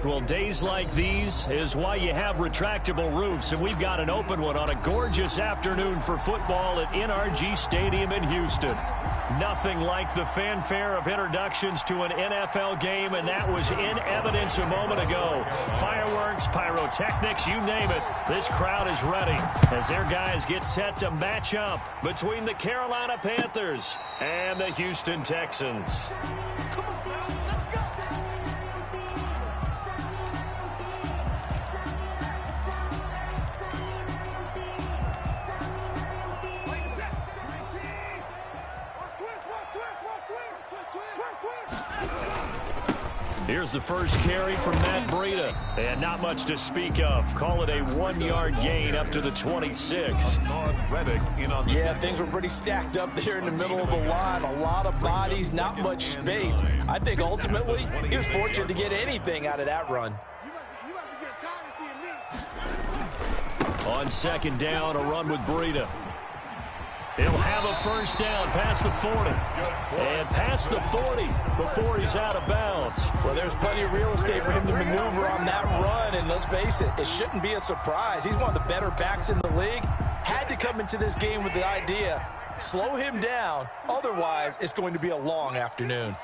Well, days like these is why you have retractable roofs, and we've got an open one on a gorgeous afternoon for football at NRG Stadium in Houston. Nothing like the fanfare of introductions to an NFL game, and that was in evidence a moment ago. Fireworks, pyrotechnics, you name it. This crowd is ready as their guys get set to match up between the Carolina Panthers and the Houston Texans. Here's the first carry from Matt Breida. And not much to speak of. Call it a 1-yard gain up to the 26. Yeah, things were pretty stacked up there in the middle of the line. A lot of bodies, not much space. I think ultimately he was fortunate to get anything out of that run. On second down, a run with Breida. He'll have a first down past the 40. And past the 40 before he's out of bounds. Well, there's plenty of real estate for him to maneuver on that run. And let's face it, it shouldn't be a surprise. He's one of the better backs in the league. Had to come into this game with the idea, slow him down. Otherwise, it's going to be a long afternoon.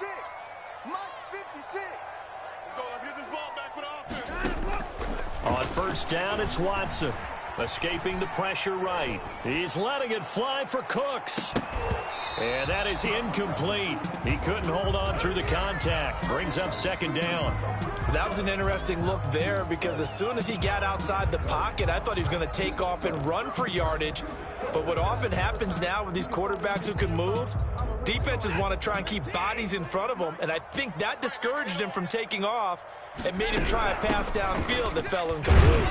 On first down, it's Watson. Escaping the pressure right. He's letting it fly for Cooks. And that is incomplete. He couldn't hold on through the contact. Brings up second down. That was an interesting look there because as soon as he got outside the pocket, I thought he was going to take off and run for yardage. But what often happens now with these quarterbacks who can move, defenses want to try and keep bodies in front of them. And I think that discouraged him from taking off and made him try a pass downfield that fell incomplete.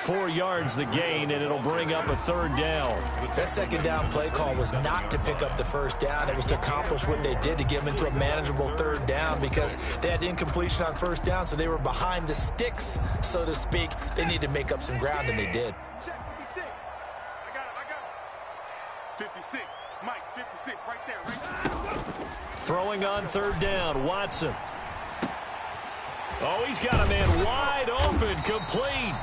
4 yards the gain, and it'll bring up a third down. That second down play call was not to pick up the first down. It was to accomplish what they did to get them into a manageable third down because they had incompletion on first down, so they were behind the sticks, so to speak. They needed to make up some ground, and they did. 56. Mike, 56, right there. Throwing on third down, Watson. Oh, he's got a man wide open, complete.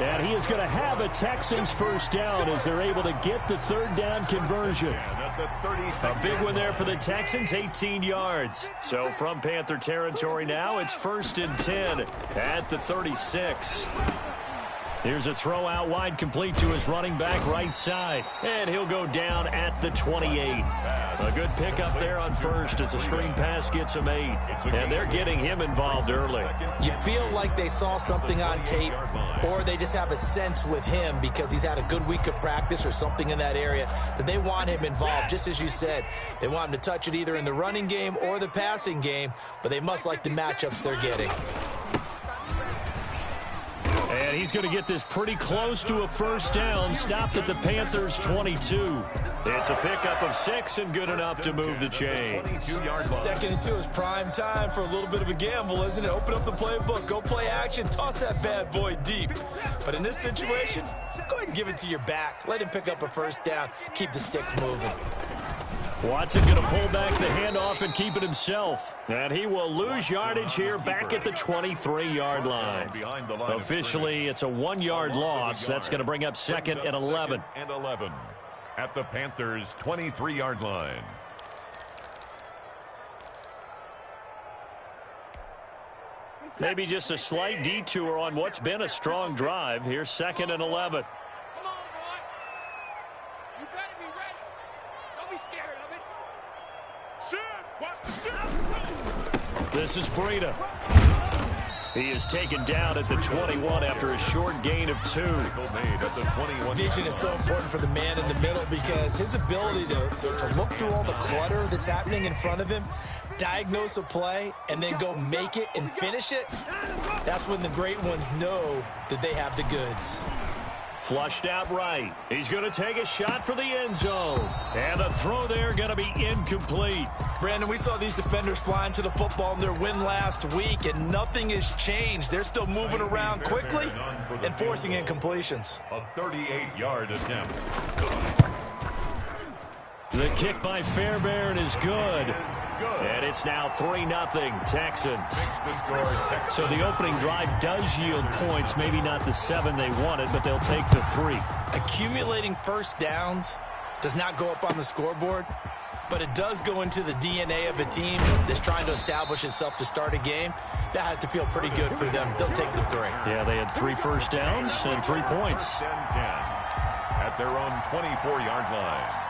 And he is going to have a Texans first down as they're able to get the third down conversion. A big one there for the Texans, 18 yards. So from Panther territory now, it's 1st and 10 at the 36. Here's a throw out wide, complete to his running back right side. And he'll go down at the 28. A good pickup there on first as the screen pass gets him 8. And they're getting him involved early. You feel like they saw something on tape, or they just have a sense with him because he's had a good week of practice or something in that area that they want him involved. Just as you said, they want him to touch it either in the running game or the passing game, but they must like the matchups they're getting. And he's going to get this pretty close to a first down, stopped at the Panthers' 22. It's a pickup of 6 and good enough to move the chains. 2nd and 2 is prime time for a little bit of a gamble, isn't it? Open up the playbook, go play action, toss that bad boy deep. But in this situation, go ahead and give it to your back. Let him pick up a first down, keep the sticks moving. Watson going to pull back the handoff and keep it himself. And he will lose yardage here back at the 23-yard line. Officially, it's a 1-yard loss. That's going to bring up 2nd and 11. At the Panthers' 23-yard line. Maybe just a slight detour on what's been a strong drive. Here's 2nd and 11. This is Breida. He is taken down at the 21 after a short gain of 2. Vision is so important for the man in the middle because his ability to look through all the clutter that's happening in front of him, diagnose a play, and then go make it and finish it, that's when the great ones know that they have the goods. Flushed out right. He's going to take a shot for the end zone. And the throw there going to be incomplete. Brandon, we saw these defenders flying to the football in their win last week, and nothing has changed. They're still moving around quickly and forcing incompletions. A 38-yard attempt. The kick by Fairbairn is good. And it's now 3-0 Texans. So the opening drive does yield points, maybe not the 7 they wanted, but they'll take the 3. Accumulating first downs does not go up on the scoreboard, but it does go into the DNA of a team that's trying to establish itself to start a game. That has to feel pretty good for them. They'll take the 3. Yeah, they had 3 first downs and 3 points. 10-10 at their own 24-yard line.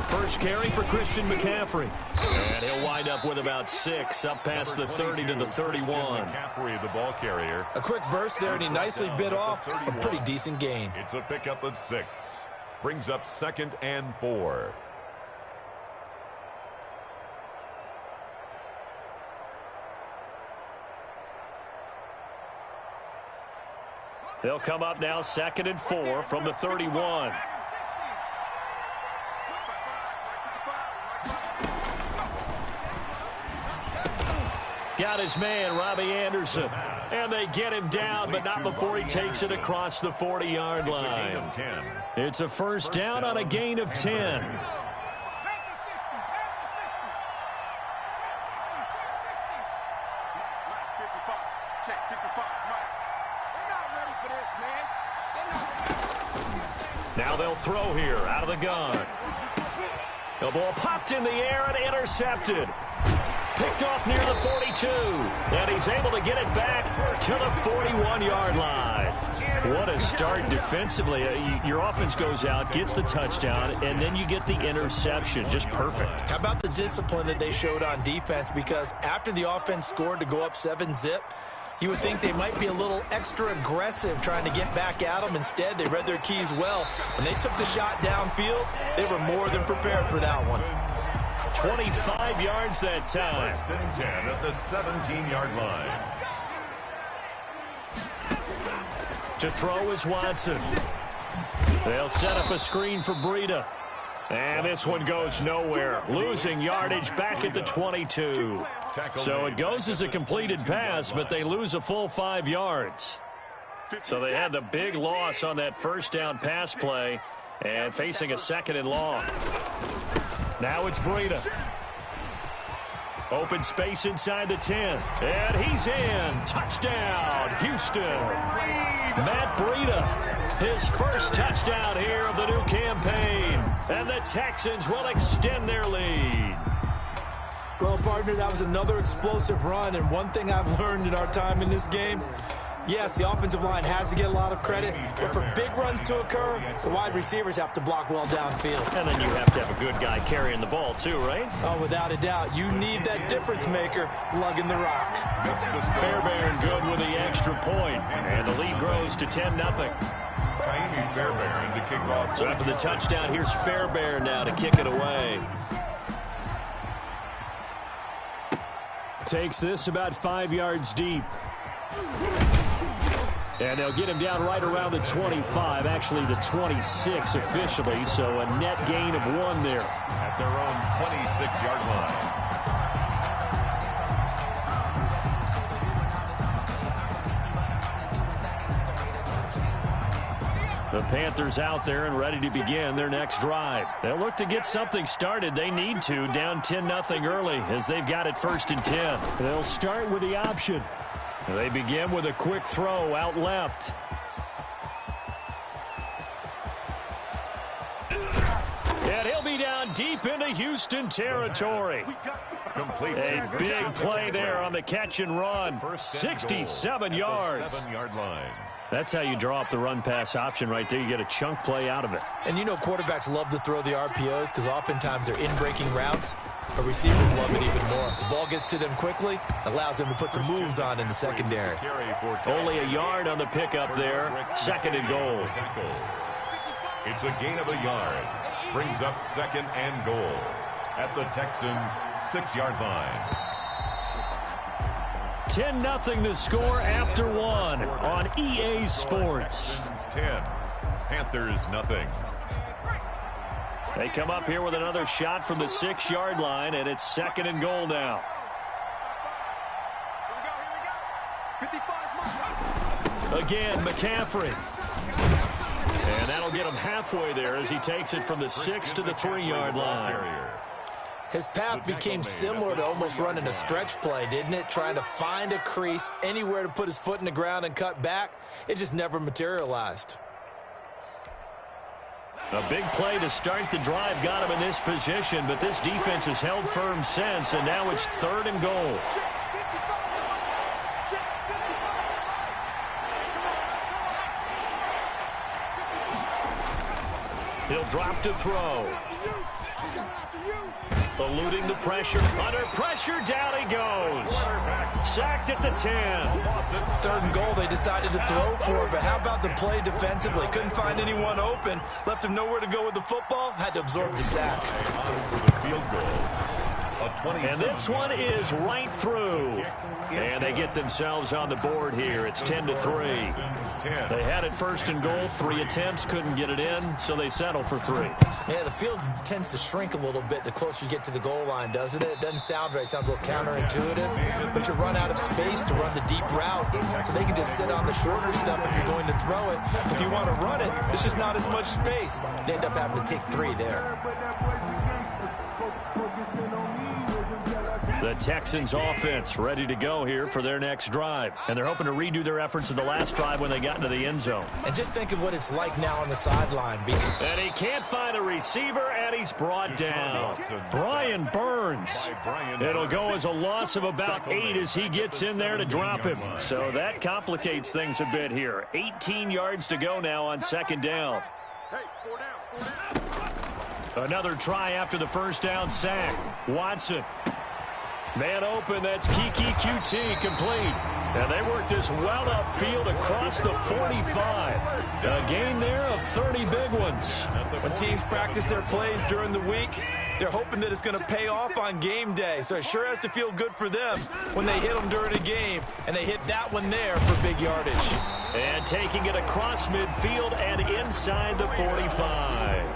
First carry for Christian McCaffrey. And he'll wind up with about 6, up past the 30 to the 31. McCaffrey, the ball carrier. A quick burst there, and he nicely bit off a pretty decent gain. It's a pickup of 6. Brings up 2nd and 4. They'll come up now 2nd and 4 from the 31. Got his man, Robbie Anderson. And they get him down, but not before he takes it across the 40-yard line. It's a first down on a gain of 10. Now they'll throw here out of the gun. The ball popped in the air and intercepted. Picked off near the 42. And he's able to get it back to the 41-yard line. What a start defensively. Your offense goes out, gets the touchdown, and then you get the interception. Just perfect. How about the discipline that they showed on defense? Because after the offense scored to go up 7-zip, you would think they might be a little extra aggressive trying to get back at them. Instead, they read their keys well. When they took the shot downfield, they were more than prepared for that one. 25 yards that time. 10 at the 17-yard line. To throw is Watson. They'll set up a screen for Breida. And this one goes nowhere. Losing yardage back at the 22. So it goes as a completed pass, but they lose a full 5 yards. So they had the big loss on that first down pass play and facing a 2nd and long. Now it's Breida. Open space inside the 10. And he's in. Touchdown, Houston. Matt Breida, his first touchdown here of the new campaign. And the Texans will extend their lead. Well, partner, that was another explosive run. And one thing I've learned in our time in this game, yes, the offensive line has to get a lot of credit, but for big runs to occur, the wide receivers have to block well downfield. And then you have to have a good guy carrying the ball too, right? Oh, without a doubt. You need that difference maker lugging the rock. Fairbairn good with the extra point, and the lead grows to 10-0. Fairbairn to kick off. So after the touchdown, here's Fairbairn now to kick it away. Takes this about 5 yards deep. And they'll get him down right around the 25, actually the 26 officially, so a net gain of 1 there. At their own 26-yard line. The Panthers out there and ready to begin their next drive. They'll look to get something started. They need to, down 10-0 early as they've got it 1st and 10. They'll start with the option. They begin with a quick throw out left. And he'll be down deep into Houston territory. A big play there on the catch and run. 67 yards. 7-yard line. That's how you draw up the run-pass option right there. You get a chunk play out of it. And you know quarterbacks love to throw the RPOs because oftentimes they're in-breaking routes. But receivers love it even more. The ball gets to them quickly, allows them to put some moves on in the secondary. Only a yard on the pickup there. 2nd and goal. It's a gain of a yard. Brings up 2nd and goal at the Texans' 6-yard line. 10-0 the score after one on EA Sports. 10, Panthers nothing. They come up here with another shot from the 6-yard line, and it's 2nd and goal now. Again, McCaffrey. And that'll get him halfway there as he takes it from the 6 to the 3-yard line. His path became similar to almost running a stretch play, didn't it? Trying to find a crease, anywhere to put his foot in the ground and cut back. It just never materialized. A big play to start the drive got him in this position, but this defense has held firm since, and now it's 3rd and goal. He'll drop to throw. Eluding the pressure. Under pressure, down he goes. Sacked at the 10. 3rd and goal, they decided to throw for it, but how about the play defensively? Couldn't find anyone open. Left him nowhere to go with the football. Had to absorb the sack. Field goal. And this one is right through. And they get themselves on the board here. It's 10-3. They had it 1st and goal. 3 attempts, couldn't get it in, so they settle for 3. Yeah, the field tends to shrink a little bit the closer you get to the goal line, doesn't it? It doesn't sound right. It sounds a little counterintuitive. But you run out of space to run the deep route, so they can just sit on the shorter stuff if you're going to throw it. If you want to run it, there's just not as much space. They end up having to take 3 there. The Texans offense ready to go here for their next drive. And they're hoping to redo their efforts in the last drive when they got into the end zone. And just think of what it's like now on the sideline. And he can't find a receiver, and he's brought down. Brian Burns. It'll go as a loss of about 8 as he gets in there to drop him. So that complicates things a bit here. 18 yards to go now on 2nd down. Another try after the 1st down sack. Watson. Man open, that's Kiki QT complete. And they work this well upfield across the 45. A gain there of 30 big ones. When teams practice their plays during the week, they're hoping that it's going to pay off on game day. So it sure has to feel good for them when they hit them during a game. And they hit that one there for big yardage. And taking it across midfield and inside the 45.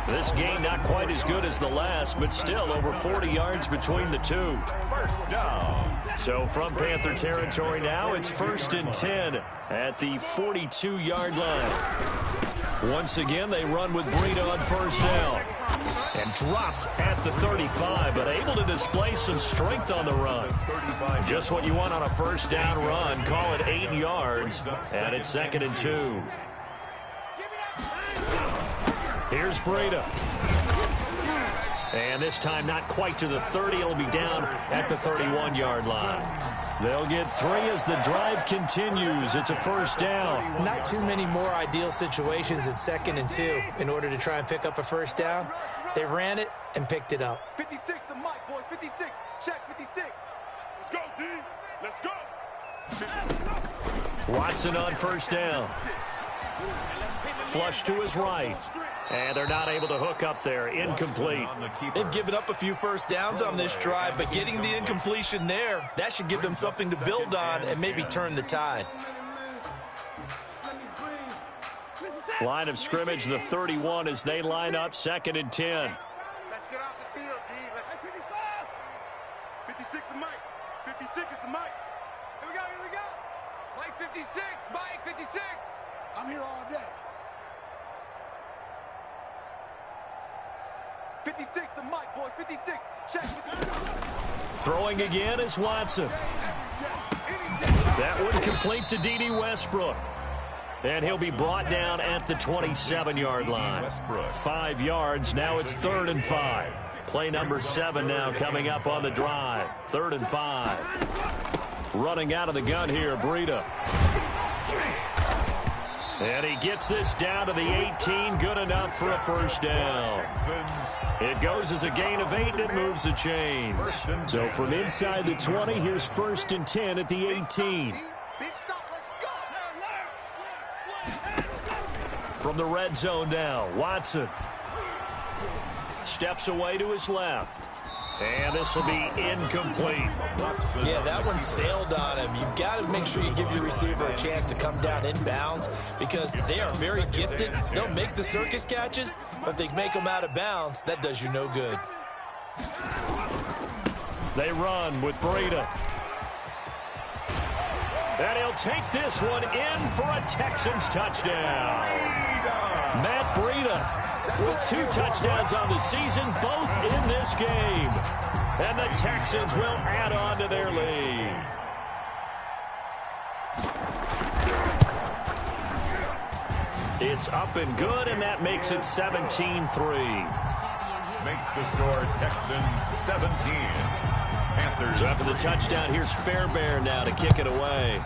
This game not quite as good as the last, but still over 40 yards between the two. 1st down. So from Panther territory now, it's 1st and 10 at the 42-yard line. Once again, they run with Breida on 1st down. And dropped at the 35, but able to display some strength on the run. Just what you want on a 1st down run. Call it 8 yards, and it's 2nd and 2. Here's Breida. And this time not quite to the 30. It'll be down at the 31-yard line. They'll get 3 as the drive continues. It's a 1st down. Not too many more ideal situations at 2nd and 2 in order to try and pick up a 1st down. They ran it and picked it up. 56 the mic, boys. 56. Check 56. Let's go, D. Let's go. Watson on 1st down. Flush to his right. And they're not able to hook up there. Incomplete. They've given up a few 1st downs on this drive, but getting the incompletion there, that should give them something to build on and maybe turn the tide. Line of scrimmage, the 31 as they line up 2nd and 10. Let's get off the field, D. Let's 56 the mic. 56 is the mic. Here we go, here we go. Play 56, Mike, 56. I'm here all day. 56 the mic, boys. 56. Check. Throwing again is Watson. That one complete to D.D. Westbrook. And he'll be brought down at the 27-yard line. 5 yards. Now it's 3rd and 5. Play number 7 now coming up on the drive. 3rd and 5. Running out of the gun here, Breida. And he gets this down to the 18. Good enough for a 1st down. It goes as a gain of 8, and it moves the chains. So from inside the 20, here's 1st and 10 at the 18. From the red zone now, Watson steps away to his left. And this will be incomplete. Yeah, that one sailed on him. You've got to make sure you give your receiver a chance to come down inbounds because they are very gifted. They'll make the circus catches, but if they make them out of bounds, that does you no good. They run with Breida. And he'll take this one in for a Texans touchdown. Matt Breida with 2 touchdowns on the season, both in this game. And the Texans will add on to their lead. It's up and good, and that makes it 17-3. Makes the score Texans 17. Panthers. So after the touchdown, here's Fairbairn now to kick it away.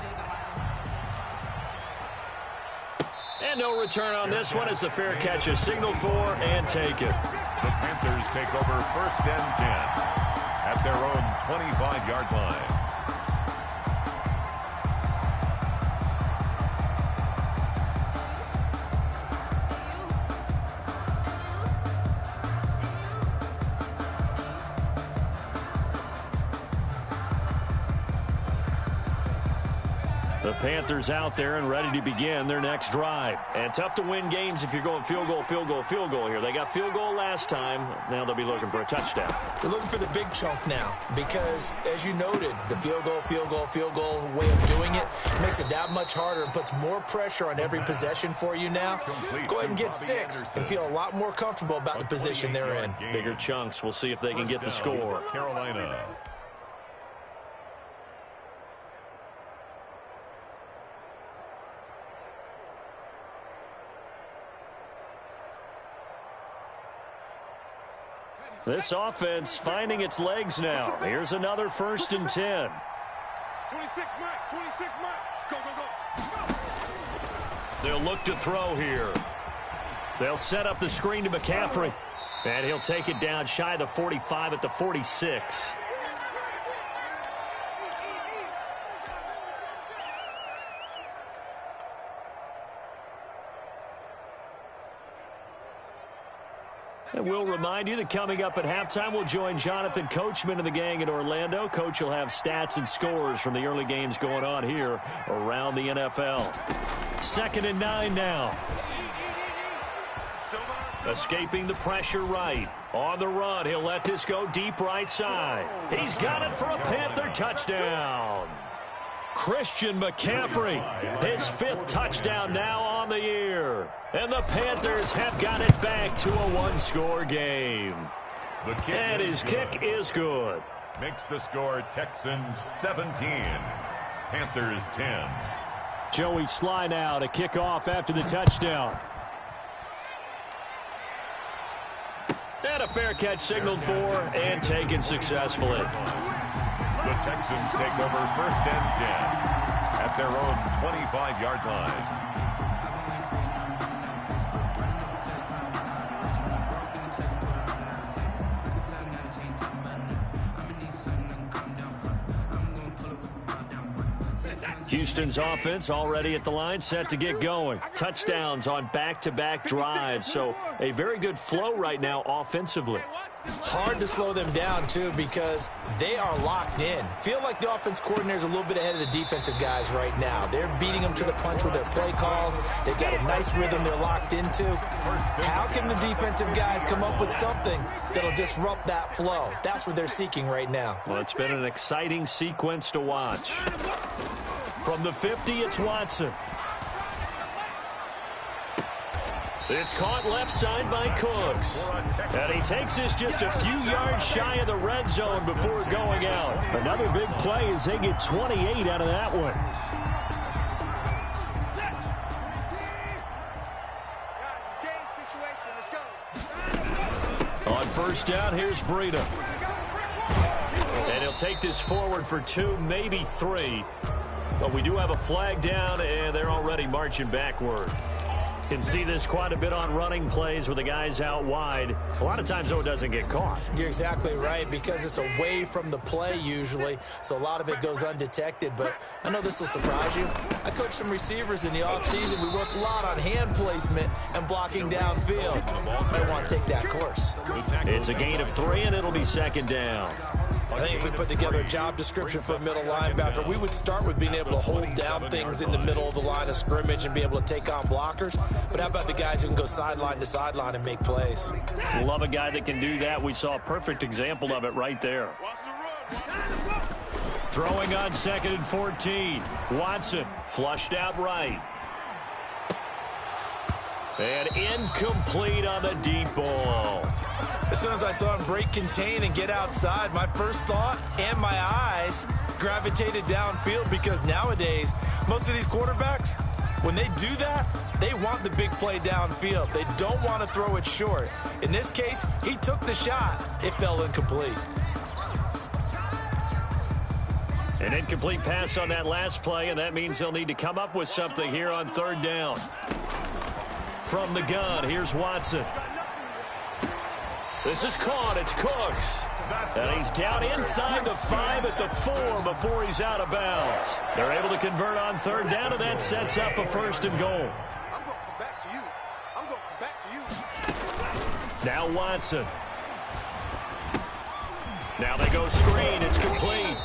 And no return on this one as the fair catch is signaled for and taken. The Panthers take over 1st and 10 at their own 25-yard line. The Panthers out there and ready to begin their next drive. And tough to win games if you're going field goal, field goal, field goal here. They got field goal last time. Now they'll be looking for a touchdown. They're looking for the big chunk now because, as you noted, the field goal way of doing it makes it that much harder and puts more pressure on every possession for you now. Go ahead and get 6 and feel a lot more comfortable about the position they're in. Bigger chunks. We'll see if they can get the score. Carolina. This offense finding its legs now. Here's another 1st and 10. 26 Mike. Go. They'll look to throw here. They'll set up the screen to McCaffrey. And he'll take it down shy of the 45 at the 46. And we'll remind you that coming up at halftime, we'll join Jonathan Coachman and the gang in Orlando. Coach will have stats and scores from the early games going on here around the NFL. 2nd and 9 now. Escaping the pressure right. On the run, he'll let this go deep right side. He's got it for a Panther touchdown. Christian McCaffrey, his 5th touchdown now on the year. And the Panthers have got it back to a 1-score game. And his kick is good. Makes the score Texans 17, Panthers 10. Joey Sly now to kick off after the touchdown. And a fair catch signaled for and taken successfully. The Texans take over 1st and 10 at their own 25-yard line. Houston's offense already at the line, set to get going. Touchdowns on back-to-back drives, so a very good flow right now offensively. Hard to slow them down, too, because they are locked in. Feel like the offense coordinator is a little bit ahead of the defensive guys right now. They're beating them to the punch with their play calls. They've got a nice rhythm they're locked into. How can the defensive guys come up with something that'll disrupt that flow? That's what they're seeking right now. Well, it's been an exciting sequence to watch. From the 50, it's Watson. It's caught left side by Cooks. And he takes this just a few yards shy of the red zone before going out. Another big play as they get 28 out of that one. On 1st down, here's Breida. And he'll take this forward for 2, maybe 3. But we do have a flag down, and they're already marching backward. Can see this quite a bit on running plays with the guys out wide. A lot of times, though, it doesn't get caught. You're exactly right, because it's away from the play usually, so a lot of it goes undetected. But I know this will surprise you. I coached some receivers in the offseason. We work a lot on hand placement and blocking downfield. Might want to take that course. It's a gain of 3, and it'll be second down. I think if we put together a job description for a middle linebacker, we would start with being able to hold down things in the middle of the line of scrimmage and be able to take on blockers. But how about the guys who can go sideline to sideline and make plays? Love a guy that can do that. We saw a perfect example of it right there. Throwing on 2nd and 14. Watson flushed out right. And incomplete on the deep ball. As soon as I saw him break contain and get outside, my first thought and my eyes gravitated downfield, because nowadays, most of these quarterbacks, when they do that, they want the big play downfield. They don't want to throw it short. In this case, he took the shot. It fell incomplete. An incomplete pass on that last play, and that means they'll need to come up with something here on 3rd down. From the gun, here's Watson. This is caught. It's Cooks. And he's down inside the 5 at the 4 before he's out of bounds. They're able to convert on 3rd down, and that sets up a 1st and goal. I'm going to come back to you. I'm going to come back to you. Now Watson. Now they go screen. It's complete.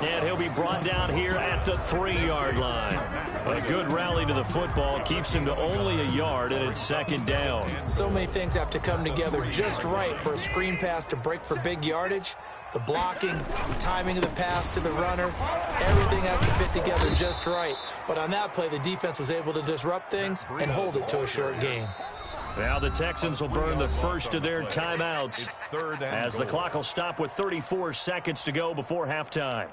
And he'll be brought down here at the 3-yard line. A good rally to the football keeps him to only a yard, and it's 2nd down. So many things have to come together just right for a screen pass to break for big yardage. The blocking, the timing of the pass to the runner, everything has to fit together just right. But on that play, the defense was able to disrupt things and hold it to a short gain. Now the Texans will burn the first of their timeouts as the clock will stop with 34 seconds to go before halftime.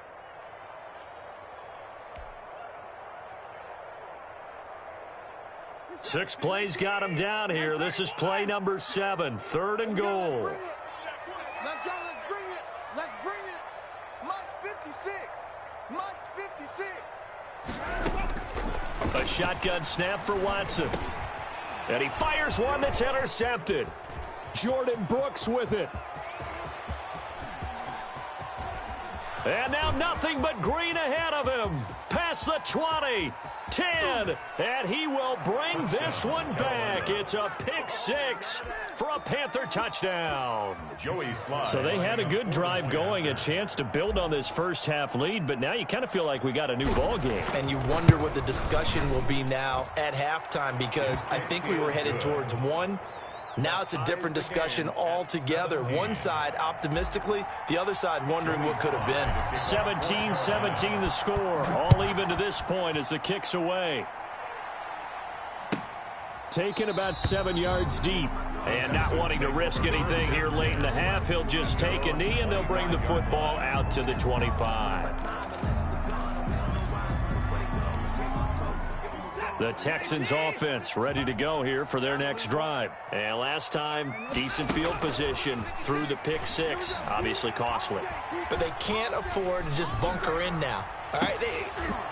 Six plays got him down here. This is play number 7, 3rd and goal. Let's go, let's bring it. Let's bring it. Mike's 56. Mike's 56. A shotgun snap for Watson. And he fires one that's intercepted. Jordan Brooks with it. And now nothing but green ahead of him. Past the 20, 10, and he will bring this one back. It's a pick 6 for a Panther touchdown. So they had a good drive going, a chance to build on this first half lead, but now you kind of feel like we got a new ball game. And you wonder what the discussion will be now at halftime, because I think we were headed towards 1. Now it's a different discussion altogether. One side optimistically, the other side wondering what could have been. 17-17 the score. All even to this point as the kick's away. Taken about 7 yards deep. And not wanting to risk anything here late in the half, he'll just take a knee and they'll bring the football out to the 25. The Texans offense ready to go here for their next drive. And last time, decent field position through the pick 6. Obviously costly. But they can't afford to just bunker in now. All right,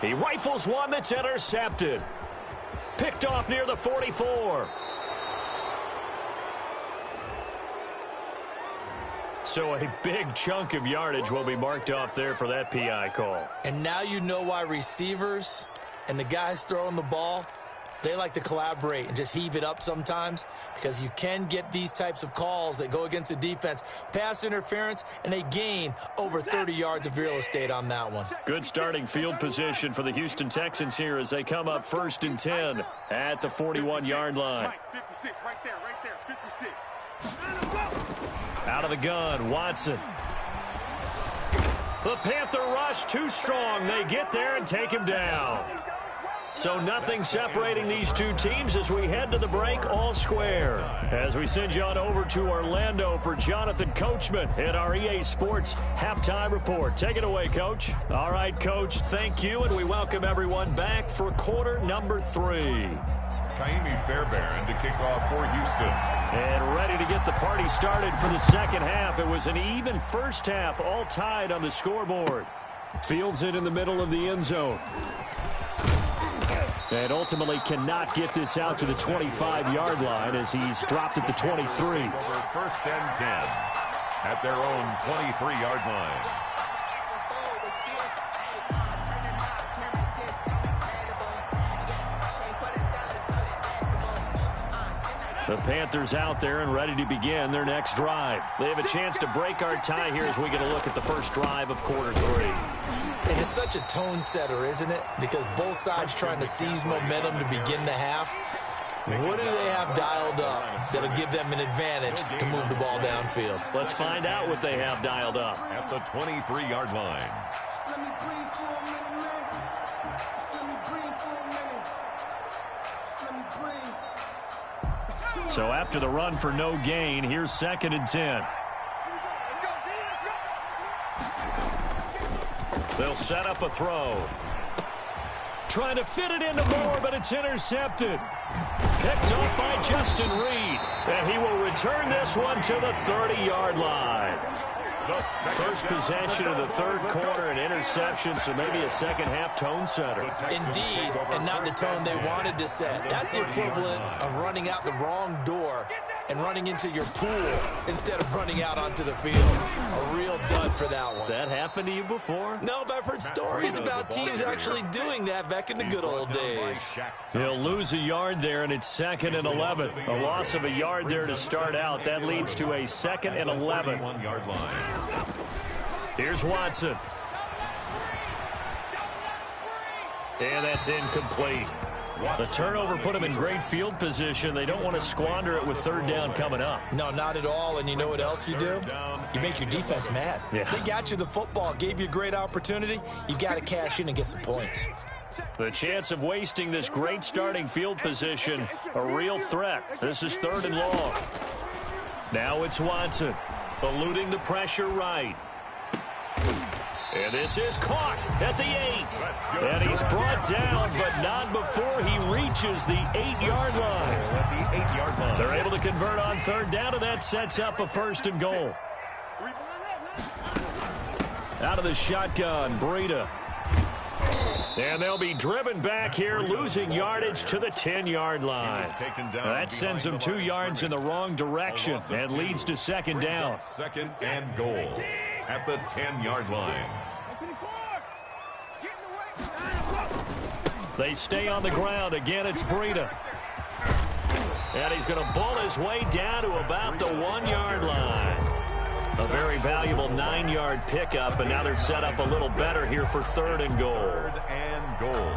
he rifles one that's intercepted. Picked off near the 44. So a big chunk of yardage will be marked off there for that PI call. And now you know why receivers and the guys throwing the ball, they like to collaborate and just heave it up sometimes, because you can get these types of calls that go against the defense. Pass interference, and they gain over 30 yards of real estate on that one. Good starting field position for the Houston Texans here as they come up 1st and 10 at the 41-yard line. 56, right there, 56. Out of the gun, Watson. The Panther rush too strong. They get there and take him down. So nothing separating these two teams as we head to the break, all square. As we send you on over to Orlando for Jonathan Coachman at our EA Sports Halftime Report. Take it away, Coach. All right, Coach, thank you, and we welcome everyone back for quarter number 3. Kaimi Fairbairn to kick off for Houston. And ready to get the party started for the second half. It was an even first half, all tied on the scoreboard. Fields it in the middle of the end zone. And ultimately cannot get this out to the 25-yard line as he's dropped at the 23. Over first and 10 at their own 23-yard line. The Panthers out there and ready to begin their next drive. They have a chance to break our tie here as we get a look at the first drive of quarter 3. And it's such a tone setter, isn't it? Because both sides trying to seize momentum to begin the half. What do they have dialed up that'll give them an advantage to move the ball downfield? Let's find out what they have dialed up. At the 23-yard line. So after the run for no gain, here's 2nd and 10. They'll set up a throw. Trying to fit it into Moore, but it's intercepted. Picked up by Justin Reed. And he will return this one to the 30-yard line. First possession of the third quarter, an interception, so maybe a second-half tone setter. Indeed, and not the tone they wanted to set. That's the equivalent of running out the wrong door and running into your pool instead of running out onto the field. A real dud for that one. Has that happened to you before? No, but I've heard stories about teams actually doing that back in the good old days. He'll lose a yard there, and it's 2nd and 11. A loss of a yard there to start out. That leads to a 2nd and 11. 1-yard line. Here's Watson. And that's incomplete. The turnover put them in great field position. They don't want to squander it with 3rd down coming up. No, not at all. And you know what else you do? You make your defense mad. Yeah. They got you the football, gave you a great opportunity. You got to cash in and get some points. The chance of wasting this great starting field position, a real threat. This is 3rd and long. Now it's Watson, eluding the pressure right. And this is caught at the 8. And he's brought down, but not before he reaches the 8-yard line. They're able to convert on 3rd down, and that sets up a 1st and goal. Out of the shotgun, Breida. And they'll be driven back here, losing yardage to the 10-yard line. That sends them 2 yards in the wrong direction and leads to 2nd down. 2nd and goal at the 10-yard line. They stay on the ground. Again, it's Breida. And he's going to bull his way down to about the 1-yard line. A very valuable 9-yard pickup, and now they're set up a little better here for 3rd and goal. 3rd and goal.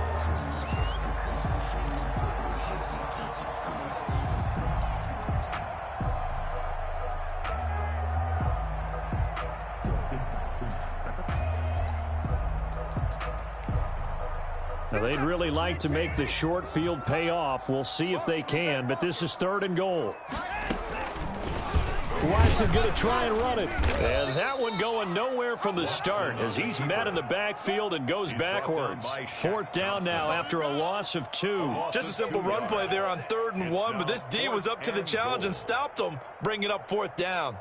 Now, they'd really like to make the short field pay off. We'll see if they can, but this is 3rd and goal. Watson going to try and run it. And that one going nowhere from the start as he's met in the backfield and goes backwards. 4th down now after a loss of 2. Just a simple run play there on 3rd and 1, but this D was up to the challenge and stopped them, bringing up 4th down.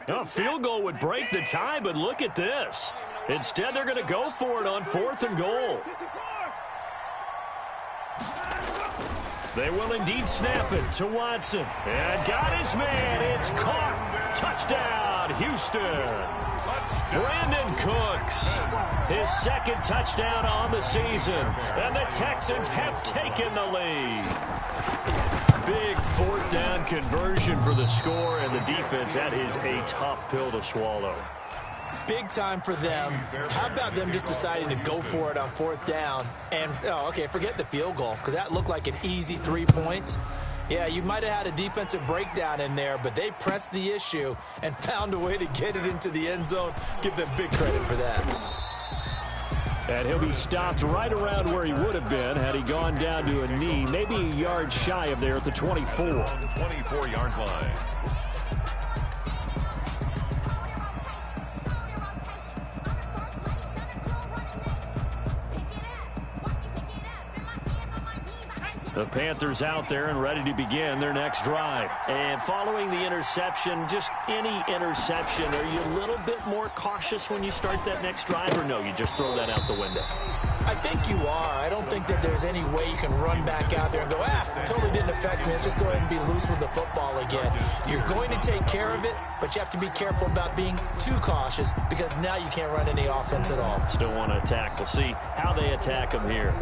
A field goal would break the tie, but look at this. Instead, they're going to go for it on 4th and goal. They will indeed snap it to Watson. And got his man. It's caught. Touchdown, Houston. Brandon Cooks. His 2nd touchdown on the season. And the Texans have taken the lead. Big 4th down conversion for the score, and the defense, that is a tough pill to swallow. Big time for them. How about them just deciding to go for it on 4th down? And, okay, forget the field goal, because that looked like an easy 3 points. Yeah, you might have had a defensive breakdown in there, but they pressed the issue and found a way to get it into the end zone. Give them big credit for that. And he'll be stopped right around where he would have been had he gone down to a knee, maybe a yard shy of there at the 24. 24-yard line. The Panthers out there and ready to begin their next drive. And following the interception, just any interception, are you a little bit more cautious when you start that next drive, or no, you just throw that out the window? I think you are. I don't think that there's any way you can run back out there and go, totally didn't affect me. Let's just go ahead and be loose with the football again. You're going to take care of it, but you have to be careful about being too cautious because now you can't run any offense at all. Still want to attack. We'll see how they attack them here.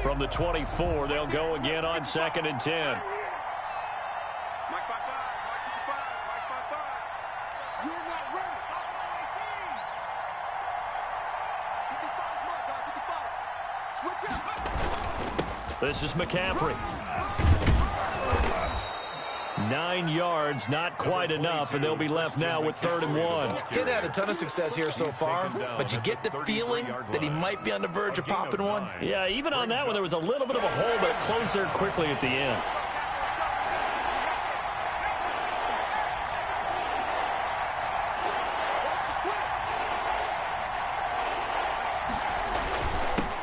From the 24, they'll go again on 2nd and 10. Mike 5-5, Mike 55, Mike 5-5. You're not ready. 55 is Mike, 55. Switch up. This is McCaffrey. 9 yards, not quite enough, and they'll be left now with 3rd and 1. He's had a ton of success here so far, but you get the feeling that he might be on the verge of popping one. Yeah, even on that one, there was a little bit of a hole, but it closed there quickly at the end.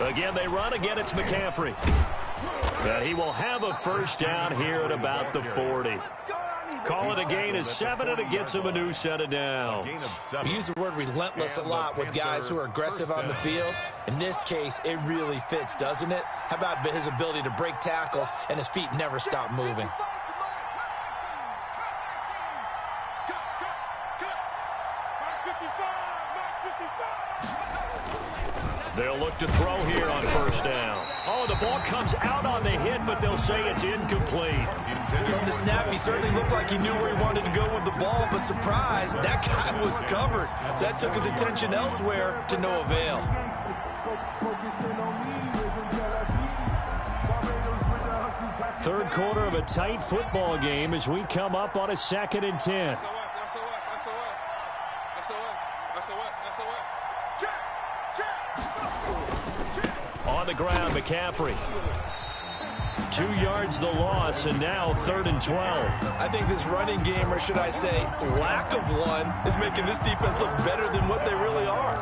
Again, they run. Again, it's McCaffrey. And he will have a first down here at about the 40. Call it a gain of 7, and it gets him a new set of downs. We use the word relentless a lot with guys who are aggressive on the field. In this case, it really fits, doesn't it? How about his ability to break tackles and his feet never stop moving? They'll look to throw here on first down. Oh, the ball comes out on the hit, but they'll say it's incomplete. From the snap, he certainly looked like he knew where he wanted to go with the ball, but surprise, that guy was covered. So that took his attention elsewhere to no avail. Third quarter of a tight football game as we come up on a 2nd and 10. On the ground, McCaffrey. 2 yards the loss, and now 3rd and 12. I think this running game, or should I say lack of one, is making this defense look better than what they really are.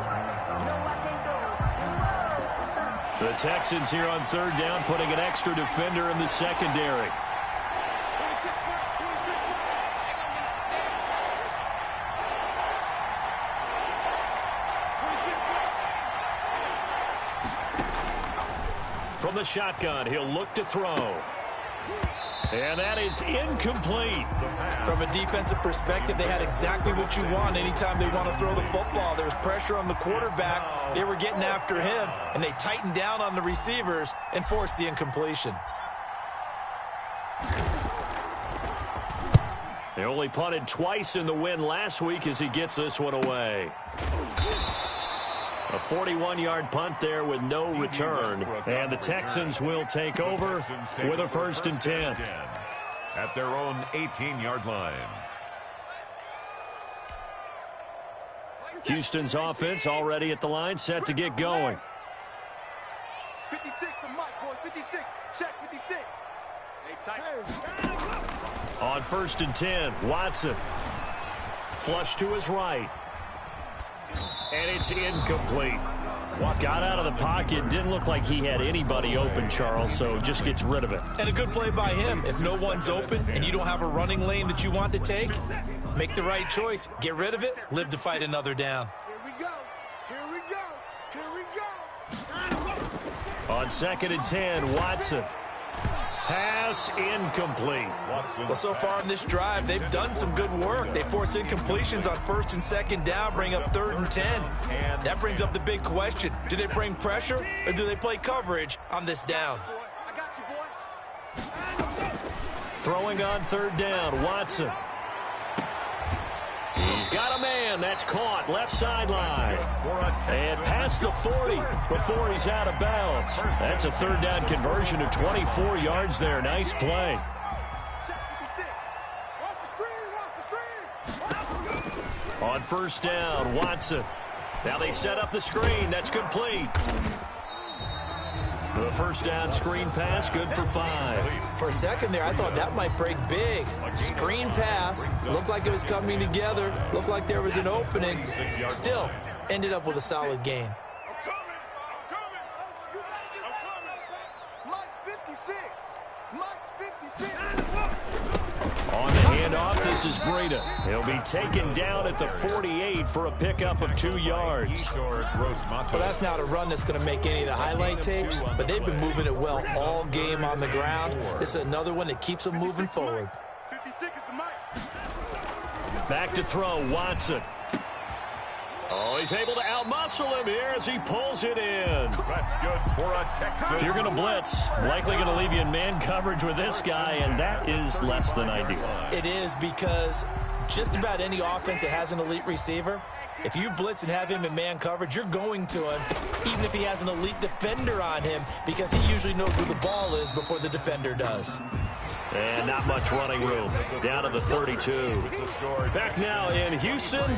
The Texans here on 3rd down, putting an extra defender in the secondary. From the shotgun, he'll look to throw. And that is incomplete. From a defensive perspective, they had exactly what you want anytime they want to throw the football. There was pressure on the quarterback. They were getting after him, and they tightened down on the receivers and forced the incompletion. They only punted twice in the win last week as he gets this one away. A 41-yard punt there with no return. And the Texans will take over with a 1st and 10. At their own 18-yard line. Houston's offense already at the line, set to get going. 56 to Mike, boys. 56. Check 56. Hey, tight. On 1st and 10, Watson. Flush to his right. And it's incomplete. Got out of the pocket. Didn't look like he had anybody open, Charles, so just gets rid of it. And a good play by him. If no one's open and you don't have a running lane that you want to take, make the right choice. Get rid of it. Live to fight another down. Here we go. Here we go. Here we go. On 2nd and 10, Watson. Pass incomplete. Well, so far in this drive, they've done some good work. They force incompletions on 1st and 2nd down, bring up 3rd and 10. That brings up the big question. Do they bring pressure or do they play coverage on this down? I got you, boy. Throwing on 3rd down, Watson. He's got a man. That's caught. Left sideline. And past the 40 before he's out of bounds. That's a 3rd down conversion of 24 yards there. Nice play. On 1st down, Watson. Now they set up the screen. That's complete. The 1st down screen pass, good for 5. For a second there, I thought that might break big. Screen pass. Looked like it was coming together. Looked like there was an opening. Still, ended up with a solid gain. On the handoff, this is Breida. He'll be taken down at the 48 for a pickup of 2 yards. Well, that's not a run that's going to make any of the highlight tapes, but they've been moving it well all game on the ground. This is another one that keeps them moving forward. Back to throw, Watson. Oh, he's able to outmuscle him here as he pulls it in. That's good for a Texan. If you're going to blitz, likely going to leave you in man coverage with this guy, and that is less than ideal. It is, because just about any offense that has an elite receiver, if you blitz and have him in man coverage, you're going to him, even if he has an elite defender on him, because he usually knows where the ball is before the defender does. And not much running room. Down to the 32. Back now in Houston.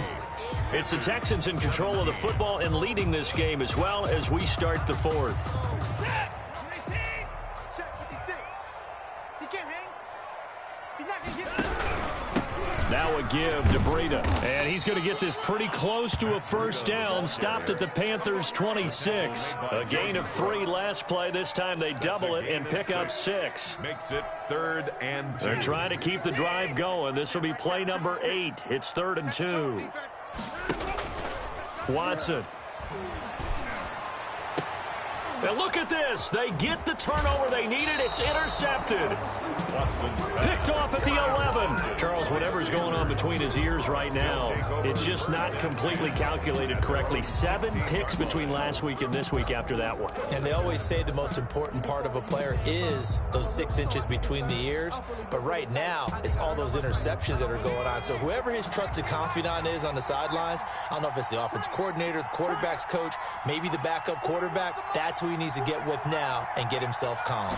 It's the Texans in control of the football and leading this game as well as we start the fourth. Now a give to Breida. And he's going to get this pretty close to a first down. Stopped at the Panthers' 26. A gain of 3 last play. This time they double it and pick up 6. Makes it 3rd and 2. They're trying to keep the drive going. This will be play number 8. It's 3rd and 2. Watson. And look at this. They get the turnover they needed. It's intercepted. Picked off at the 11. Charles, whatever's going on between his ears right now, it's just not completely calculated correctly. 7 picks between last week and this week after that one. And they always say the most important part of a player is those 6 inches between the ears. But right now, it's all those interceptions that are going on. So whoever his trusted confidant is on the sidelines, I don't know if it's the offense coordinator, the quarterback's coach, maybe the backup quarterback, that's who he needs to get with now and get himself calm.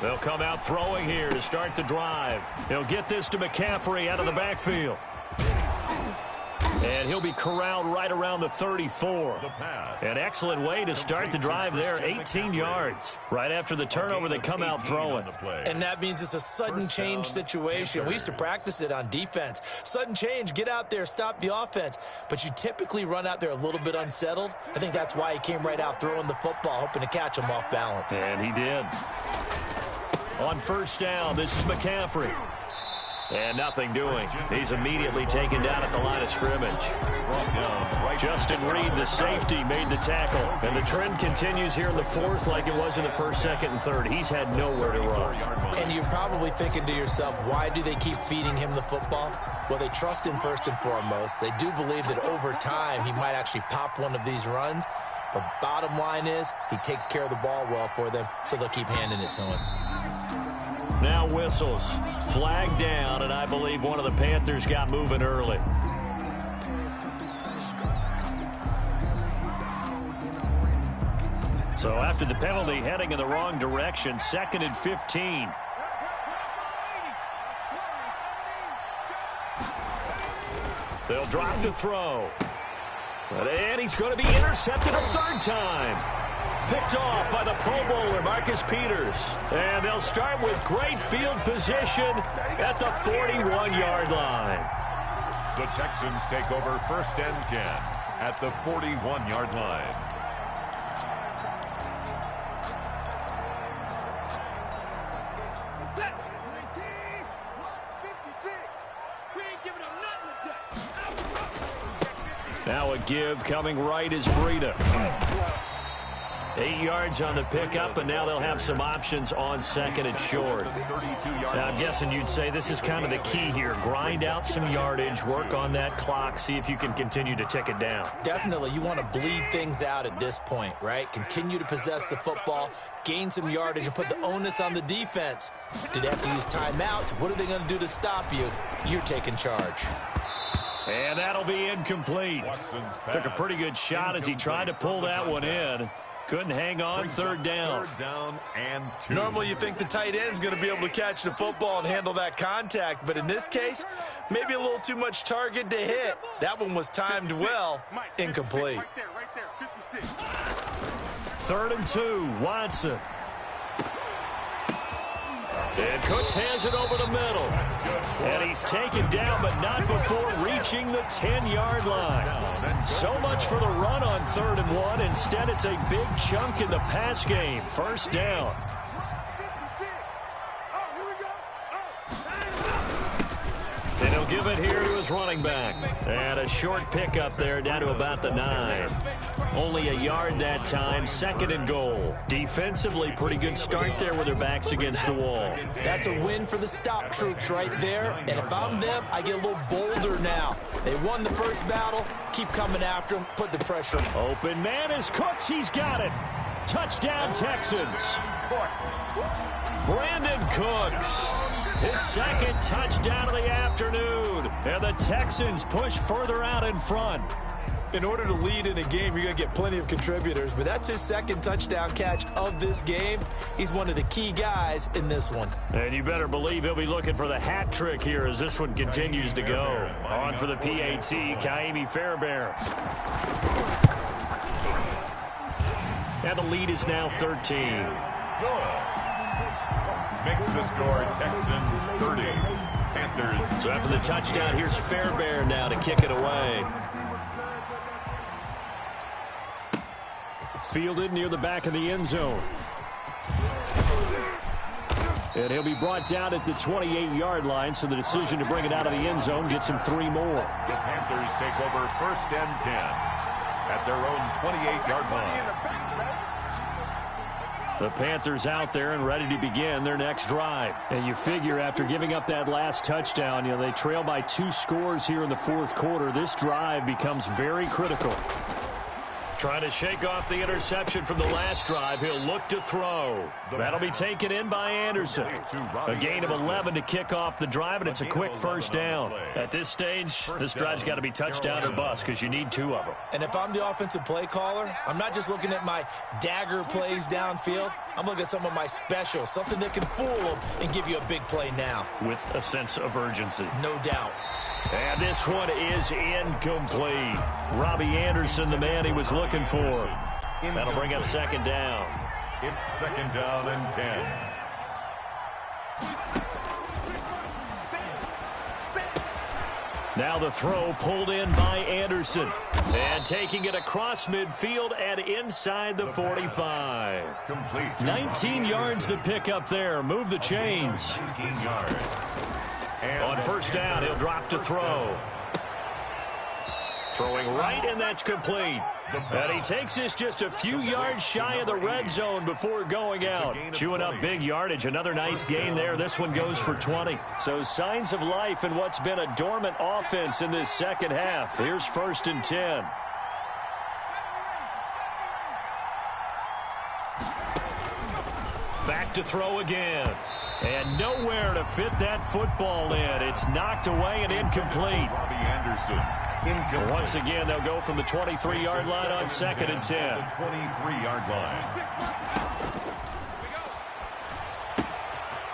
They'll come out throwing here to start the drive. He'll get this to McCaffrey out of the backfield. And he'll be corralled right around the 34. An excellent way to start the drive there, 18 yards. Right after the turnover, they come out throwing. And that means it's a sudden change situation. We used to practice it on defense. Sudden change, get out there, stop the offense. But you typically run out there a little bit unsettled. I think that's why he came right out throwing the football, hoping to catch him off balance. And he did. On first down, this is McCaffrey. And nothing doing. He's immediately taken down at the line of scrimmage. Justin Reed, the safety, made the tackle. And the trend continues here in the fourth like it was in the first, second, and third. He's had nowhere to run. And you're probably thinking to yourself, why do they keep feeding him the football? Well, they trust him first and foremost. They do believe that over time he might actually pop one of these runs. But bottom line is he takes care of the ball well for them, so they'll keep handing it to him. Now whistles. Flag down, and I believe one of the Panthers got moving early. So after the penalty, heading in the wrong direction, 2nd and 15. They'll drop to throw. And he's going to be intercepted a 3rd time. Picked off by the Pro Bowler, Marcus Peters. And they'll start with great field position at the 41-yard line. The Texans take over 1st and 10 at the 41-yard line. Now a give coming right is Breida. 8 yards on the pickup, and now they'll have some options on 2nd and short. Now, I'm guessing you'd say this is kind of the key here. Grind out some yardage, work on that clock, see if you can continue to tick it down. Definitely, you want to bleed things out at this point, right? Continue to possess the football, gain some yardage, and put the onus on the defense. Do they have to use timeouts? What are they going to do to stop you? You're taking charge. And that'll be incomplete. Took a pretty good shot as he tried to pull that one in. Couldn't hang on. 3rd down. 3rd down and 2. Normally you think the tight end's going to be able to catch the football and handle that contact, but in this case, maybe a little too much target to hit. That one was timed well. Incomplete. Right there, 56. 3rd and 2. Watson. And Cooks has it over the middle. And he's taken down, but not before reaching the 10-yard line. So much for the run on 3rd and 1. Instead, it's a big chunk in the pass game. First down. And he'll give it here to his running back. And a short pickup there down to about the 9. Only a yard that time, 2nd and goal. Defensively, pretty good start there with their backs against the wall. That's a win for the stop troops right there. And if I'm them, I get a little bolder now. They won the first battle. Keep coming after them. Put the pressure on. Open man is Cooks. He's got it. Touchdown, Texans. Brandon Cooks. His 2nd touchdown of the afternoon. And the Texans push further out in front. In order to lead in a game, you're going to get plenty of contributors, but that's his 2nd touchdown catch of this game. He's one of the key guys in this one. And you better believe he'll be looking for the hat trick here as this one continues to go. On for the PAT, Kaimi Fairbairn. And the lead is now 13. Makes the score Texans 30. Panthers. So after the touchdown, here's Fairbairn now to kick it away. Fielded near the back of the end zone. And he'll be brought down at the 28-yard line, so the decision to bring it out of the end zone gets him 3 more. The Panthers take over 1st and 10 at their own 28-yard line. The Panthers out there and ready to begin their next drive. And you figure after giving up that last touchdown, they trail by 2 scores here in the 4th quarter. This drive becomes very critical. Trying to shake off the interception from the last drive. He'll look to throw. That'll be taken in by Anderson. A gain of 11 to kick off the drive, and it's a quick first down. At this stage, this drive's got to be touchdown or bust because you need 2 of them. And if I'm the offensive play caller, I'm not just looking at my dagger plays downfield. I'm looking at some of my specials, something that can fool them and give you a big play now. With a sense of urgency. No doubt. And this one is incomplete. Robbie Anderson, the man he was looking for. That'll bring up 2nd down. It's 2nd down and 10. Now the throw pulled in by Anderson. And taking it across midfield and inside the 45. 19 yards to pick up there. Move the chains. 19 yards. On 1st down, he'll drop to throw. Throwing right, and that's complete. And he takes this just a few yards shy of the red zone before going out. Chewing up big yardage. Another nice gain there. This one goes for 20. So signs of life in what's been a dormant offense in this 2nd half. Here's 1st and 10. Back to throw again. And nowhere to fit that football in. It's knocked away and incomplete. Robbie Anderson. Once again, they'll go from the 23-yard line on 2nd and 10. The 23-yard line.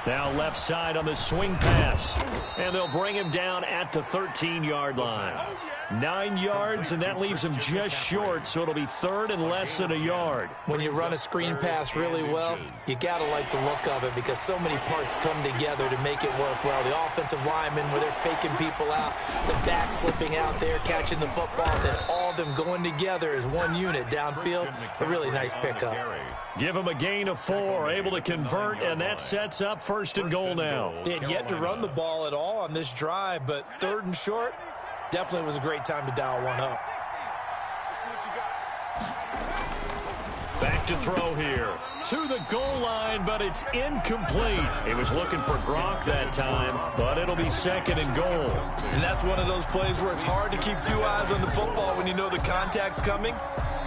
Now left side on the swing pass. And they'll bring him down at the 13-yard line. 9 yards, and that leaves him just short, so it'll be 3rd and less than a yard. When you run a screen pass really well, you got to like the look of it because so many parts come together to make it work well. The offensive linemen, where they're faking people out, the back slipping out there, catching the football, and then all of them going together as one unit downfield. A really nice pickup. Give him a gain of 4, able to convert, and that sets up 1st and goal now. They had yet to run the ball at all on this drive, but 3rd and short, definitely was a great time to dial one up. Back to throw here. To the goal line, but it's incomplete. He was looking for Gronk that time, but it'll be 2nd and goal. And that's one of those plays where it's hard to keep 2 eyes on the football when you know the contact's coming,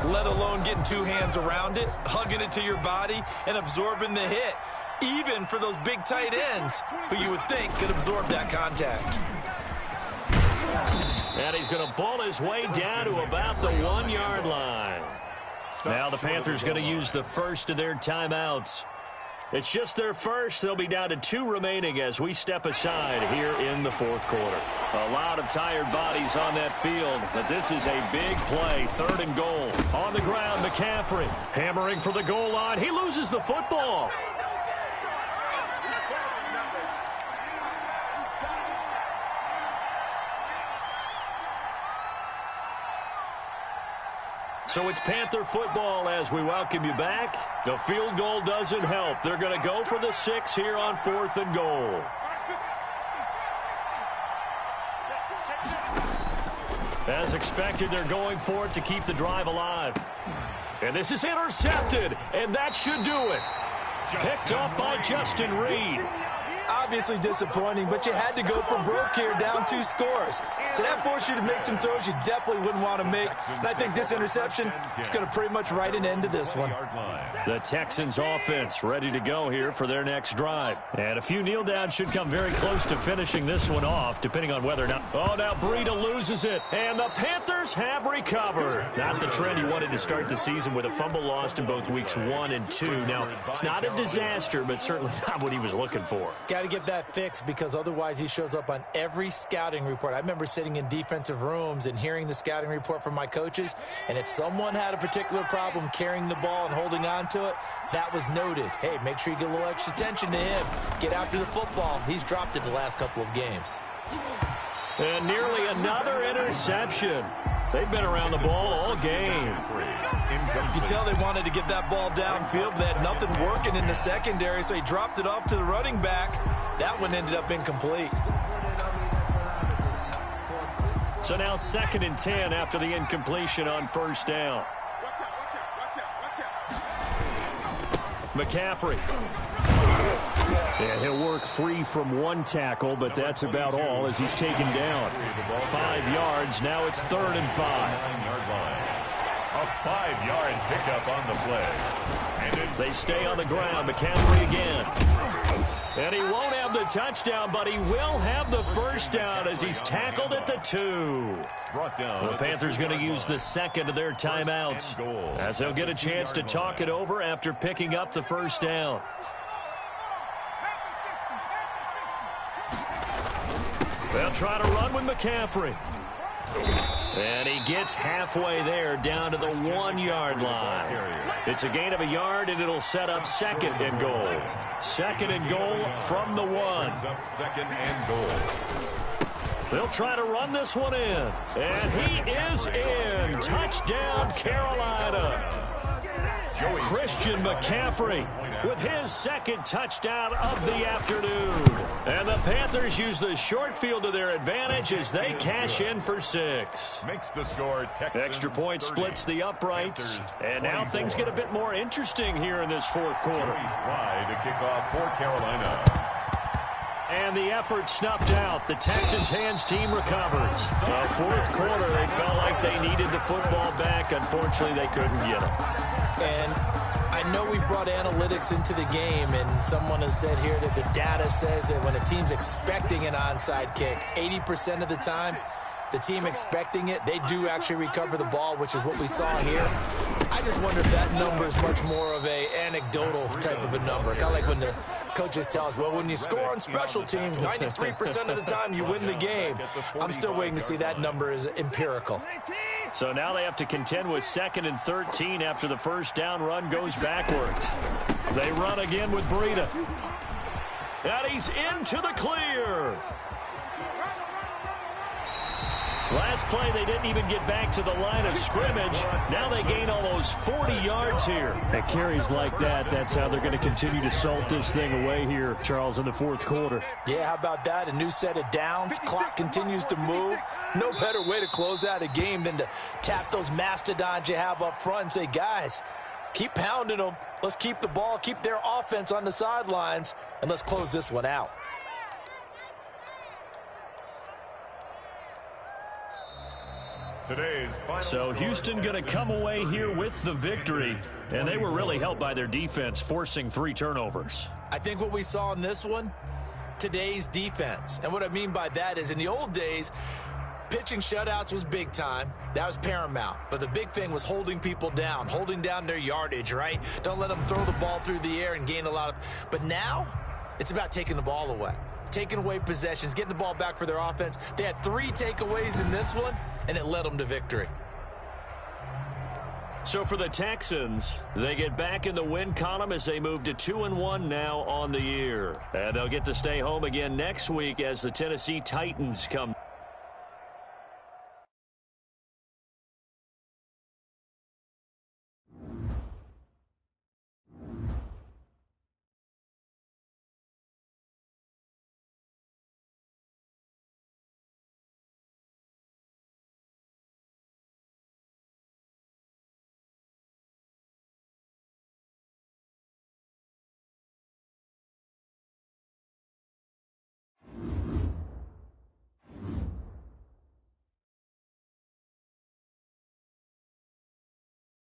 let alone getting 2 hands around it, hugging it to your body, and absorbing the hit. Even for those big tight ends who you would think could absorb that contact. And he's going to ball his way down to about the 1-yard line. Now the Panthers going to use the first of their timeouts. It's just their first. They'll be down to 2 remaining as we step aside here in the 4th quarter. A lot of tired bodies on that field, but this is a big play. 3rd and goal. On the ground, McCaffrey hammering for the goal line. He loses the football. So it's Panther football as we welcome you back. The field goal doesn't help. They're going to go for the 6 here on 4th and goal. As expected, they're going for it to keep the drive alive. And this is intercepted, and that should do it. Picked up by Justin Reed. Obviously disappointing, but you had to go for broke here, down 2 scores. So that forced you to make some throws you definitely wouldn't want to make. And I think this interception is going to pretty much write an end to this one. The Texans offense ready to go here for their next drive. And a few kneel downs should come very close to finishing this one off, depending on whether or not... Oh, now Breida loses it. And the Panthers have recovered. Not the trend he wanted to start the season with a fumble lost in both weeks 1 and 2. Now, it's not a disaster, but certainly not what he was looking for. Got to get that fixed because otherwise he shows up on every scouting report. I remember sitting in defensive rooms and hearing the scouting report from my coaches, and if someone had a particular problem carrying the ball and holding on to it, that was noted. Hey, make sure you get a little extra attention to him. Get after the football. He's dropped it the last couple of games. And nearly another interception. They've been around the ball all game. You could tell they wanted to get that ball downfield. They had nothing working in the secondary, so he dropped it off to the running back. That one ended up incomplete. So now 2nd and 10 after the incompletion on 1st down. McCaffrey. And he'll work free from 1 tackle, but that's about all as he's taken down. 5 yards. Now it's 3rd and 5. A 5-yard pickup on the play. They stay on the ground. McCaffrey again. And he won't have the touchdown, but he will have the 1st down as he's tackled at the 2. The Panthers going to use the 2nd of their timeouts as they'll get a chance to talk it over after picking up the 1st down. They'll try to run with McCaffrey. And he gets halfway there down to the 1-yard line. It's a gain of a yard, and it'll set up 2nd and goal. 2nd and goal from the 1. 2nd and goal. They'll try to run this one in. And he is in. Touchdown, Carolina. Christian McCaffrey with his 2nd touchdown of the afternoon. And the Panthers use the short field to their advantage as they cash in for 6. Makes the score Texans Extra point 30, splits the uprights. Panthers And now 24. things get a bit more interesting here in this 4th quarter. Slide to kick off for Carolina. And the effort snuffed out. The Texans' hands team recovers. 4th quarter, they felt like they needed the football back. Unfortunately, they couldn't get it. And I know we brought analytics into the game, and someone has said here that the data says that when a team's expecting an onside kick, 80% of the time, the team expecting it, they do actually recover the ball, which is what we saw here. I just wonder if that number is much more of a anecdotal type of a number. Kind of like when the coaches tell us, well, when you score on special teams, 93% of the time you win the game. I'm still waiting to see that number is empirical. So now they have to contend with 2nd and 13 after the 1st down run goes backwards. They run again with Breida. And he's into the clear. Last play, they didn't even get back to the line of scrimmage. Now they gain almost 40 yards here. At carries like that, that's how they're going to continue to salt this thing away here, Charles, in the 4th quarter. Yeah, how about that? A new set of downs. Clock continues to move. No better way to close out a game than to tap those mastodons you have up front and say, guys, keep pounding them. Let's keep the ball, keep their offense on the sidelines, and let's close this one out. So Houston going to come away here with the victory, and they were really helped by their defense, forcing 3 turnovers. I think what we saw in this one, today's defense. And what I mean by that is in the old days, pitching shutouts was big time. That was paramount. But the big thing was holding people down, holding down their yardage, right? Don't let them throw the ball through the air and gain a lot of... But now, it's about taking the ball away. Taking away possessions, getting the ball back for their offense. They had 3 takeaways in this one, and it led them to victory. So for the Texans, they get back in the win column as they move to 2-1 now on the year. And they'll get to stay home again next week as the Tennessee Titans come.